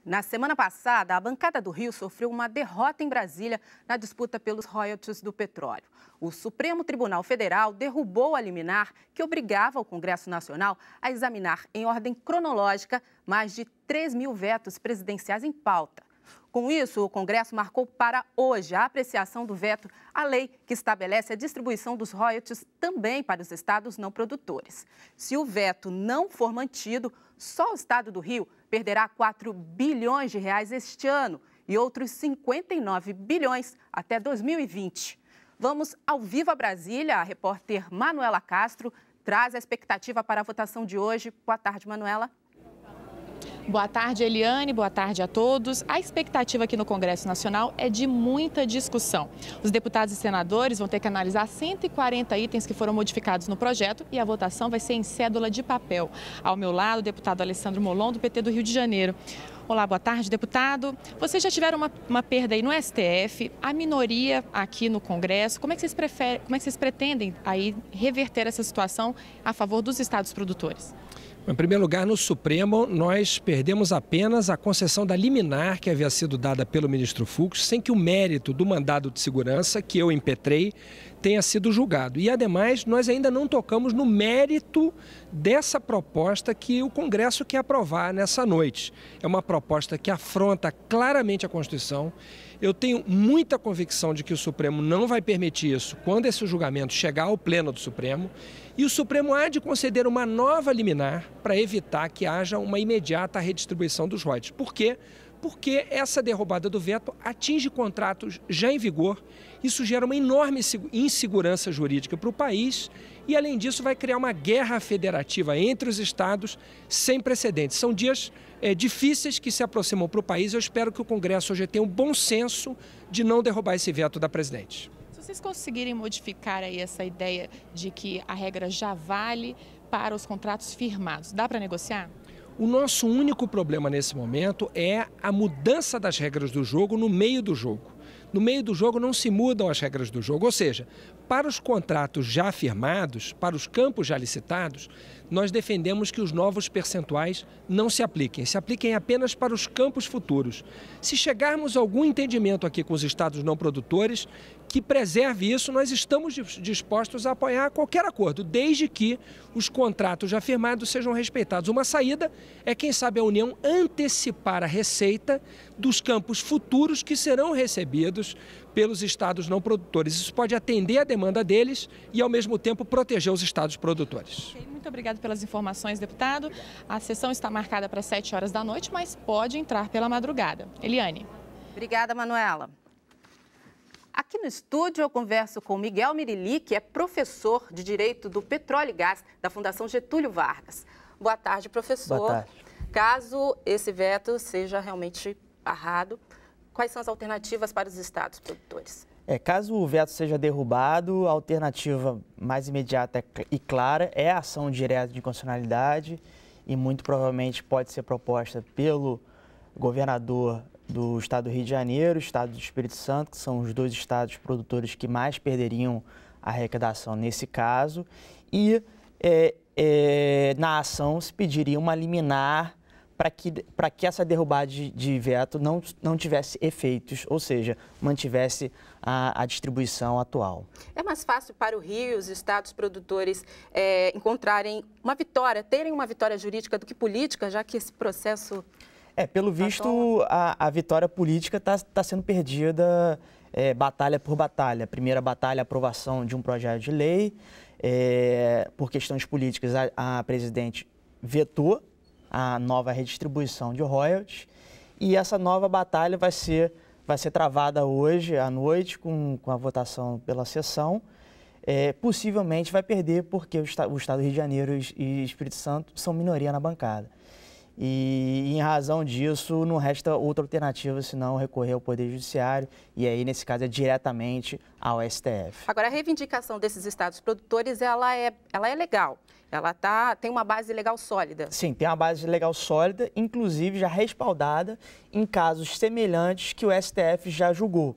Na semana passada, a bancada do Rio sofreu uma derrota em Brasília na disputa pelos royalties do petróleo. O Supremo Tribunal Federal derrubou a liminar que obrigava o Congresso Nacional a examinar em ordem cronológica mais de 3 mil vetos presidenciais em pauta. Com isso, o Congresso marcou para hoje a apreciação do veto à lei que estabelece a distribuição dos royalties também para os estados não produtores. Se o veto não for mantido, só o estado do Rio perderá 4 bilhões de reais este ano e outros 59 bilhões até 2020. Vamos ao vivo a Brasília. A repórter Manuela Castro traz a expectativa para a votação de hoje. Boa tarde, Manuela. Boa tarde, Eliane. Boa tarde a todos. A expectativa aqui no Congresso Nacional é de muita discussão. Os deputados e senadores vão ter que analisar 140 itens que foram modificados no projeto e a votação vai ser em cédula de papel. Ao meu lado, o deputado Alessandro Molon, do PT do Rio de Janeiro. Olá, boa tarde, deputado. Vocês já tiveram uma perda aí no STF, a minoria aqui no Congresso. Como é que vocês pretendem aí reverter essa situação a favor dos estados produtores? Em primeiro lugar, no Supremo, nós perdemos apenas a concessão da liminar que havia sido dada pelo ministro Fux, sem que o mérito do mandado de segurança, que eu impetrei, tenha sido julgado. E, ademais, nós ainda não tocamos no mérito dessa proposta que o Congresso quer aprovar nessa noite. É uma proposta que afronta claramente a Constituição. Eu tenho muita convicção de que o Supremo não vai permitir isso quando esse julgamento chegar ao Pleno do Supremo. E o Supremo há de conceder uma nova liminar para evitar que haja uma imediata redistribuição dos royalties. Por quê? Porque essa derrubada do veto atinge contratos já em vigor. Isso gera uma enorme insegurança jurídica para o país e, além disso, vai criar uma guerra federativa entre os estados sem precedentes. São dias difíceis que se aproximam para o país. Eu espero que o Congresso hoje tenha um bom senso de não derrubar esse veto da presidente. Se vocês conseguirem modificar aí essa ideia de que a regra já vale para os contratos firmados, dá para negociar? O nosso único problema nesse momento é a mudança das regras do jogo no meio do jogo. No meio do jogo não se mudam as regras do jogo, ou seja, para os contratos já firmados, para os campos já licitados, nós defendemos que os novos percentuais não se apliquem apenas para os campos futuros. Se chegarmos a algum entendimento aqui com os estados não produtores que preserve isso, nós estamos dispostos a apoiar qualquer acordo, desde que os contratos já firmados sejam respeitados. Uma saída é, quem sabe, a União antecipar a receita dos campos futuros que serão recebidos pelos estados não produtores. Isso pode atender a demanda deles e, ao mesmo tempo, proteger os estados produtores. Muito obrigado pelas informações, deputado. A sessão está marcada para 7 horas da noite, mas pode entrar pela madrugada. Eliane. Obrigada, Manuela. Aqui no estúdio eu converso com Miguel Mirili, que é professor de Direito do Petróleo e Gás da Fundação Getúlio Vargas. Boa tarde, professor. Boa tarde. Caso esse veto seja realmente barrado, quais são as alternativas para os estados produtores? Caso o veto seja derrubado, a alternativa mais imediata e clara é a ação direta de inconstitucionalidade e muito provavelmente pode ser proposta pelo governador do estado do Rio de Janeiro, estado do Espírito Santo, que são os dois estados produtores que mais perderiam a arrecadação nesse caso. E na ação se pediria uma liminar para que essa derrubada de veto não tivesse efeitos, ou seja, mantivesse a distribuição atual. É mais fácil para o Rio e os estados produtores encontrarem uma vitória, terem uma vitória jurídica do que política, já que esse processo... Pelo visto, a vitória política está sendo perdida batalha por batalha. Primeira batalha, a aprovação de um projeto de lei. Por questões políticas, a presidente vetou a nova redistribuição de royalties. E essa nova batalha vai ser travada hoje à noite com a votação pela sessão. Possivelmente vai perder porque o estado do Rio de Janeiro e Espírito Santo são minoria na bancada. E, em razão disso, não resta outra alternativa senão recorrer ao Poder Judiciário e aí, nesse caso, é diretamente ao STF. Agora, a reivindicação desses estados produtores, ela é legal. Ela tem uma base legal sólida. Sim, tem uma base legal sólida, inclusive já respaldada em casos semelhantes que o STF já julgou,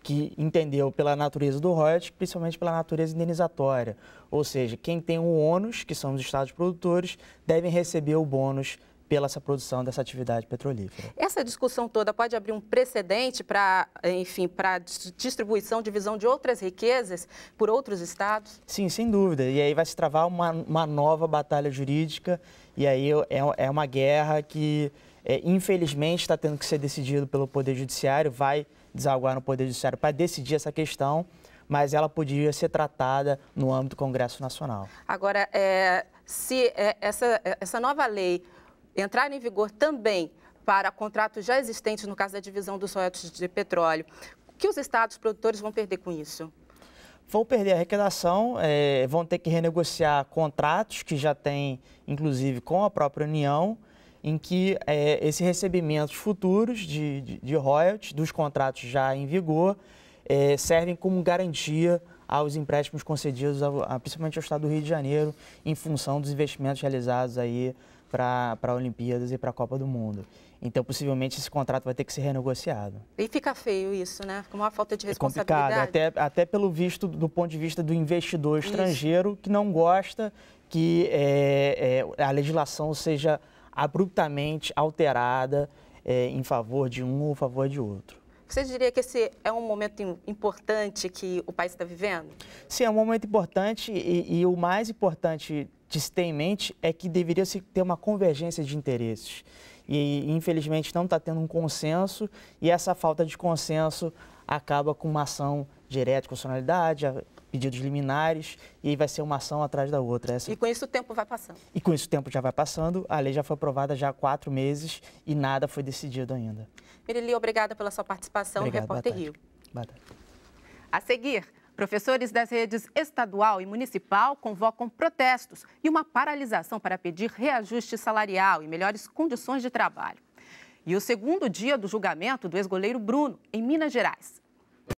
que entendeu pela natureza do royalties, principalmente pela natureza indenizatória. Ou seja, quem tem o ônus, que são os estados produtores, devem receber o bônus pela essa produção dessa atividade petrolífera. Essa discussão toda pode abrir um precedente para, enfim, para distribuição, divisão de outras riquezas por outros estados? Sim, sem dúvida. E aí vai se travar uma nova batalha jurídica, e aí é uma guerra que, infelizmente, está tendo que ser decidido pelo Poder Judiciário, vai desaguar no Poder Judiciário para decidir essa questão, mas ela podia ser tratada no âmbito do Congresso Nacional. Agora, se essa nova lei entrar em vigor também para contratos já existentes, no caso da divisão dos royalties de petróleo, o que os estados produtores vão perder com isso? Vão perder a arrecadação, vão ter que renegociar contratos que já têm, inclusive, com a própria União, em que esses recebimentos futuros de royalties dos contratos já em vigor servem como garantia aos empréstimos concedidos, principalmente ao Estado do Rio de Janeiro, em função dos investimentos realizados aí para Olimpíadas e para a Copa do Mundo. Então, possivelmente, esse contrato vai ter que ser renegociado. E fica feio isso, né? Fica uma falta de responsabilidade. É complicado, até pelo visto, do ponto de vista do investidor estrangeiro, que não gosta que a legislação seja abruptamente alterada em favor de um ou a favor de outro. Você diria que esse é um momento importante que o país está vivendo? Sim, é um momento importante e o mais importante de se ter em mente é que deveria se ter uma convergência de interesses. E, infelizmente, não está tendo um consenso e essa falta de consenso acaba com uma ação direta de constitucionalidade, pedidos liminares, e aí vai ser uma ação atrás da outra. E com isso o tempo vai passando? E com isso o tempo já vai passando, a lei já foi aprovada já há 4 meses e nada foi decidido ainda. Mireli, obrigada pela sua participação no Repórter Rio. Boa tarde. A seguir, professores das redes estadual e municipal convocam protestos e uma paralisação para pedir reajuste salarial e melhores condições de trabalho. E o segundo dia do julgamento do ex-goleiro Bruno, em Minas Gerais.